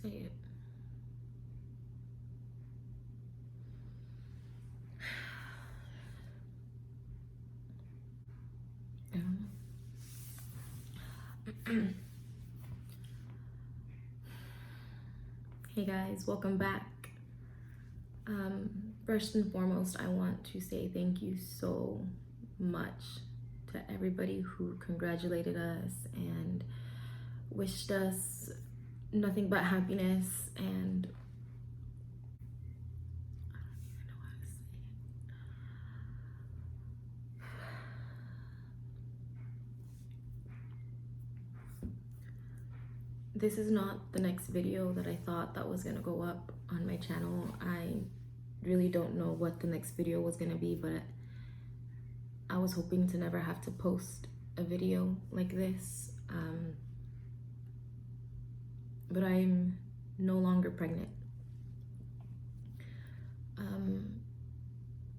say it. I don't know. Hey guys, welcome back. First and foremost, I want to say thank you so much to everybody who congratulated us and wished us nothing but happiness, and I don't even know how to say it. This is not the next video that I thought that was gonna go up on my channel. I really don't know what the next video was gonna be, but I was hoping to never have to post a video like this. But I'm no longer pregnant.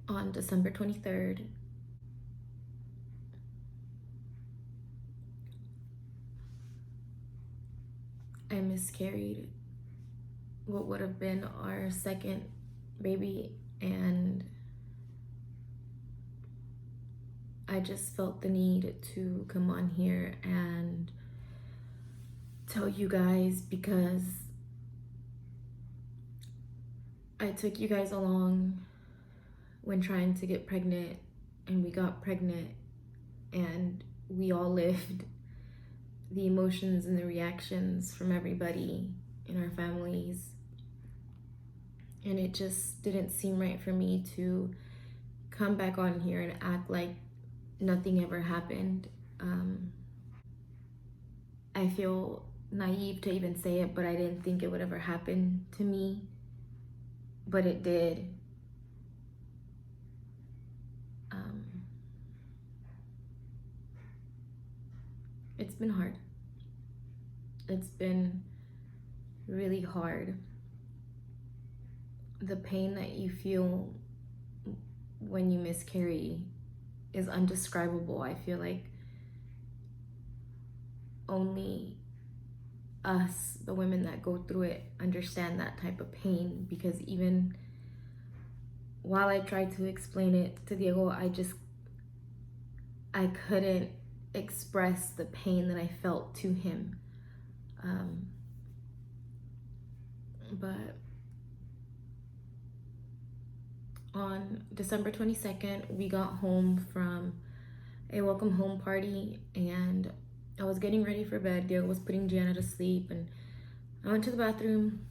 On December 23rd, I miscarried what would have been our second baby, and I just felt the need to come on here and tell you guys, because I took you guys along when trying to get pregnant, and we got pregnant, and we all lived the emotions and the reactions from everybody in our families. And it just didn't seem right for me to come back on here and act like nothing ever happened. I feel naive to even say it, but I didn't think it would ever happen to me, but it did. It's been hard. It's been really hard. The pain that you feel when you miscarry is undescribable. I feel like only us, the women that go through it, understand that type of pain, because even while I tried to explain it to Diego, I couldn't express the pain that I felt to him. But on December 22nd, we got home from a welcome home party, and I was getting ready for bed. Diego was putting Gianna to sleep, and I went to the bathroom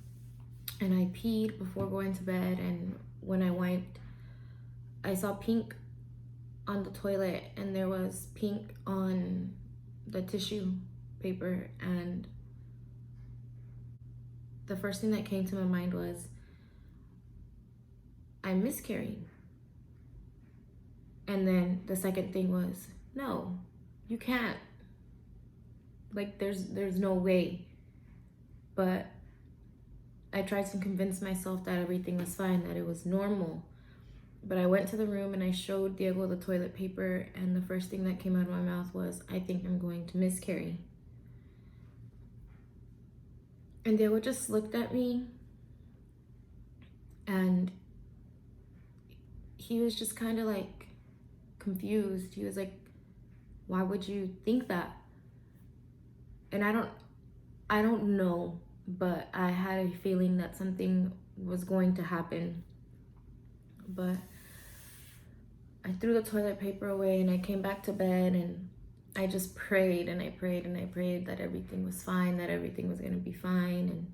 and I peed before going to bed, and when I wiped, I saw pink on the toilet, and there was pink on the tissue paper, and the first thing that came to my mind was, I'm miscarrying. And then the second thing was, no, you can't. Like, there's no way. But I tried to convince myself that everything was fine, that it was normal. But I went to the room and I showed Diego the toilet paper, and the first thing that came out of my mouth was, I think I'm going to miscarry. And Diego just looked at me, and he was just kind of like confused. He was like, why would you think that? And I don't know, but I had a feeling that something was going to happen. But I threw the toilet paper away and I came back to bed, and I just prayed and I prayed and I prayed that everything was fine, that everything was gonna be fine, and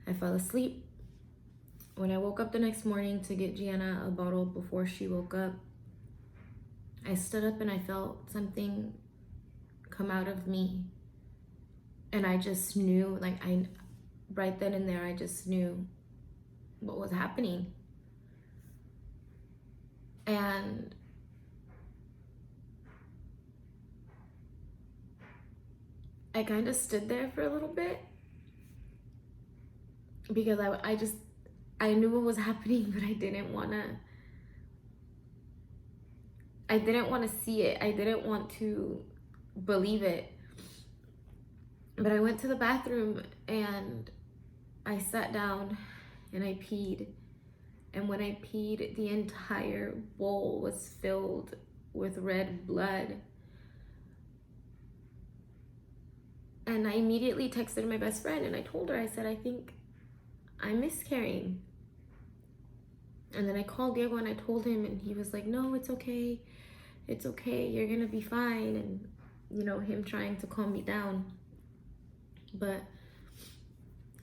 I fell asleep. When I woke up the next morning to get Gianna a bottle before she woke up, I stood up and I felt something come out of me. And I just knew, like, right then and there, I just knew what was happening. And I kind of stood there for a little bit, because I knew what was happening, but I didn't want to see it. I didn't want to believe it. But I went to the bathroom and I sat down and I peed. And when I peed, the entire bowl was filled with red blood. And I immediately texted my best friend and I told her, I said, I think I'm miscarrying. And then I called Diego and I told him, and he was like, no, it's okay. It's okay. You're going to be fine. And, him trying to calm me down. But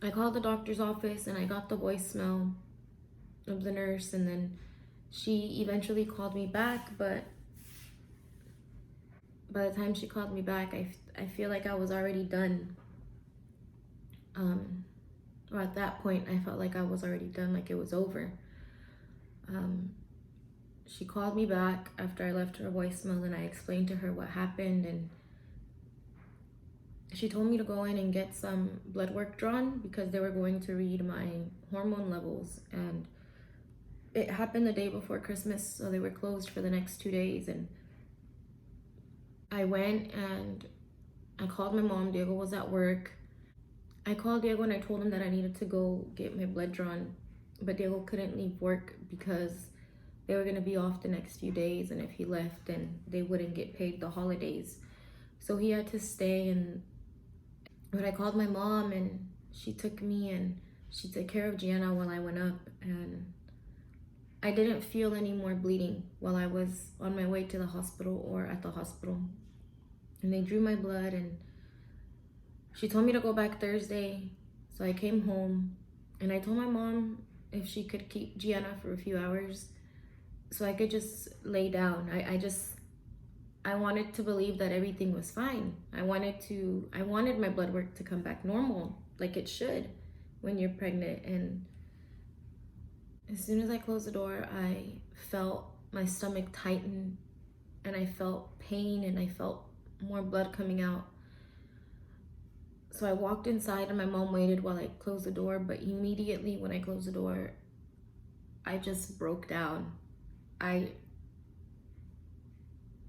I called the doctor's office and I got the voicemail of the nurse. And then she eventually called me back. But by the time she called me back, I feel like I was already done. Or at that point, I felt like I was already done, like it was over. She called me back after I left her a voicemail and I explained to her what happened, and she told me to go in and get some blood work drawn because they were going to read my hormone levels, and it happened the day before Christmas, so they were closed for the next 2 days. And I went and I called my mom. Diego was at work. I called Diego and I told him that I needed to go get my blood drawn, but Diego couldn't leave work because they were going to be off the next few days, and if he left, then they wouldn't get paid the holidays. So he had to stay. But I called my mom and she took me and she took care of Gianna while I went up, and I didn't feel any more bleeding while I was on my way to the hospital or at the hospital. And they drew my blood and she told me to go back Thursday. So I came home and I told my mom if she could keep Gianna for a few hours so I could just lay down. I wanted to believe that everything was fine. I wanted my blood work to come back normal, like it should when you're pregnant. And as soon as I closed the door, I felt my stomach tighten and I felt pain and I felt more blood coming out. So I walked inside and my mom waited while I closed the door, but immediately when I closed the door, I just broke down. I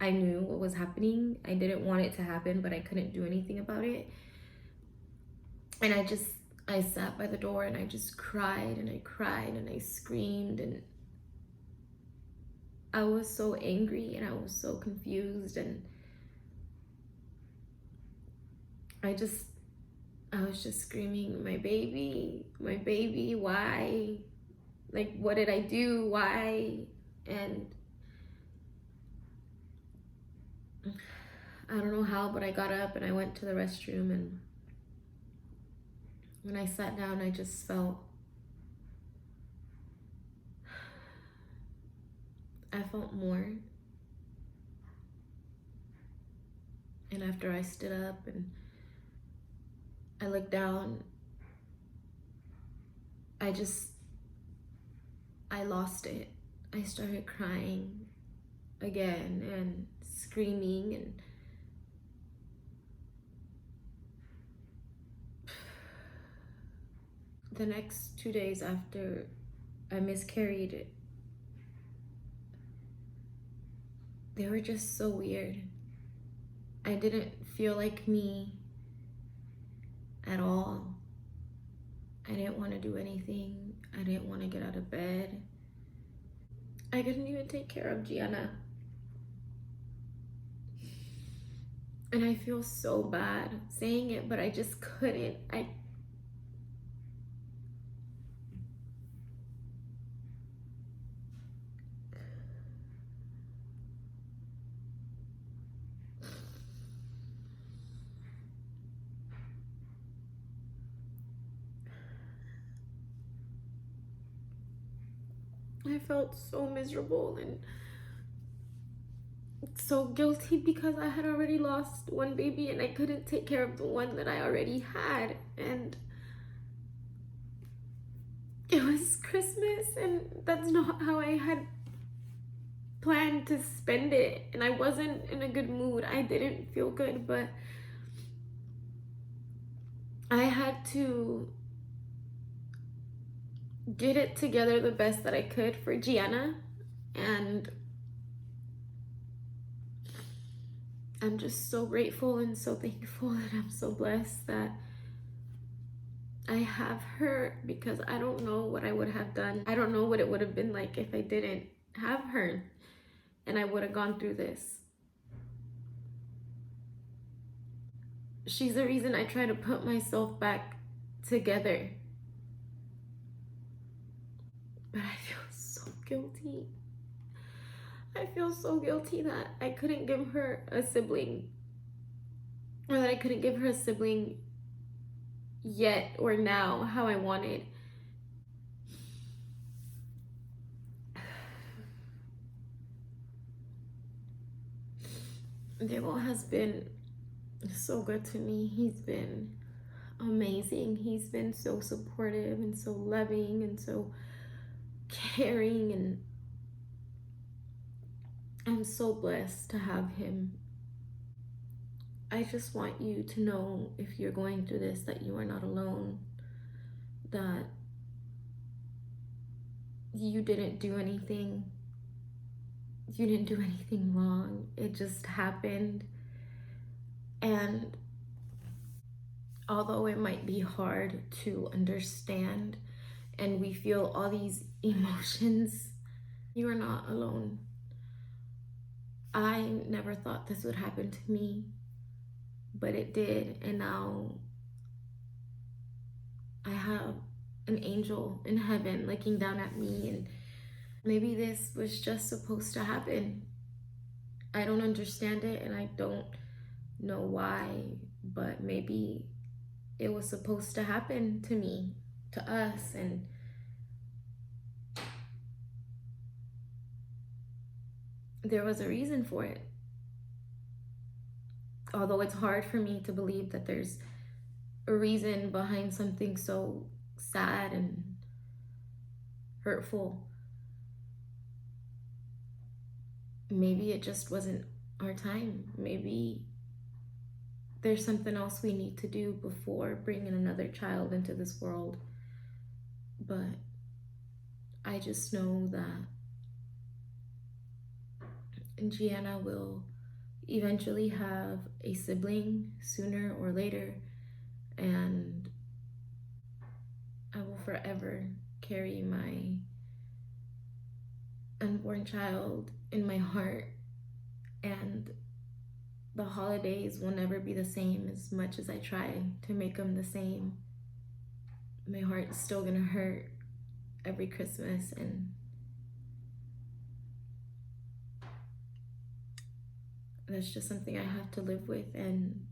knew what was happening. I didn't want it to happen, but I couldn't do anything about it. And I sat by the door and I just cried and I cried and I screamed, and I was so angry and I was so confused, and I was just screaming, my baby, why? Like, what did I do? Why? And I don't know how, but I got up and I went to the restroom, and when I sat down, I just felt more. And after I stood up and I looked down, I lost it. I started crying again and screaming, and the next 2 days after I miscarried, they were just so weird. I didn't feel like me at all. I didn't want to do anything. I didn't want to get out of bed. I couldn't even take care of Gianna. And I feel so bad saying it, but I just couldn't. I felt so miserable and so guilty because I had already lost one baby and I couldn't take care of the one that I already had. And it was Christmas and that's not how I had planned to spend it. And I wasn't in a good mood. I didn't feel good, but I had to get it together the best that I could for Gianna. And I'm just so grateful and so thankful, and I'm so blessed that I have her because I don't know what I would have done. I don't know what it would have been like if I didn't have her and I would have gone through this. She's the reason I try to put myself back together. But I feel so guilty. I feel so guilty that I couldn't give her a sibling, or that I couldn't give her a sibling yet or now how I wanted. Diego has been so good to me. He's been amazing. He's been so supportive and so loving and so caring, and I'm so blessed to have him. I just want you to know, if you're going through this, that you are not alone, that you didn't do anything. You didn't do anything wrong. It just happened. And although it might be hard to understand and we feel all these emotions, you are not alone. I never thought this would happen to me, but it did. And now I have an angel in heaven looking down at me, and maybe this was just supposed to happen. I don't understand it and I don't know why, but maybe it was supposed to happen to me, to us, and there was a reason for it. Although it's hard for me to believe that there's a reason behind something so sad and hurtful. Maybe it just wasn't our time. Maybe there's something else we need to do before bringing another child into this world. But I just know that Gianna will eventually have a sibling sooner or later, and I will forever carry my unborn child in my heart, and the holidays will never be the same. As much as I try to make them the same, my heart's still gonna hurt every Christmas, and that's just something I have to live with, and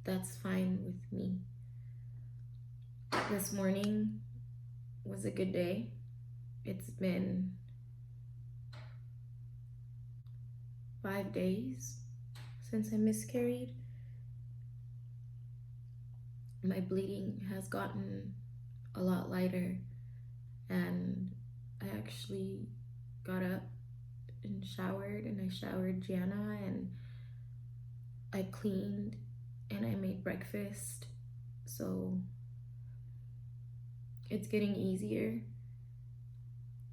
that's fine with me. This morning was a good day. It's been 5 days since I miscarried. My bleeding has gotten a lot lighter, and I actually got up and showered, and I showered Gianna, and I cleaned, and I made breakfast. So it's getting easier,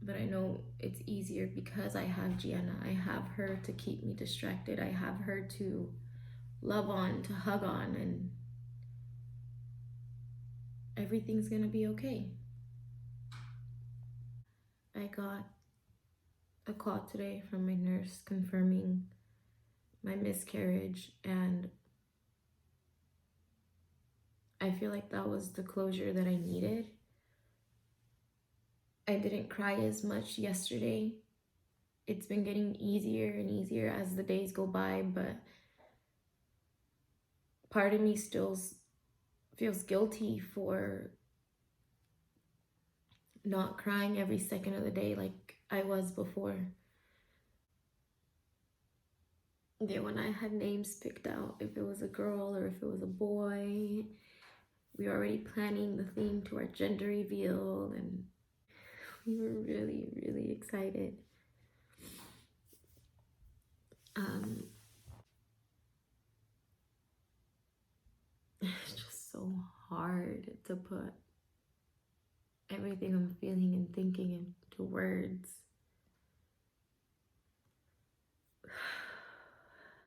but I know it's easier because I have Gianna. I have her to keep me distracted. I have her to love on, to hug on, and everything's gonna be okay. I got a call today from my nurse confirming my miscarriage, and I feel like that was the closure that I needed. I didn't cry as much yesterday. It's been getting easier and easier as the days go by, but part of me still feels guilty for not crying every second of the day like I was before. Yeah, when I had names picked out, if it was a girl or if it was a boy, we were already planning the theme to our gender reveal, and we were really, really excited. It's just so hard to put everything I'm feeling and thinking into words.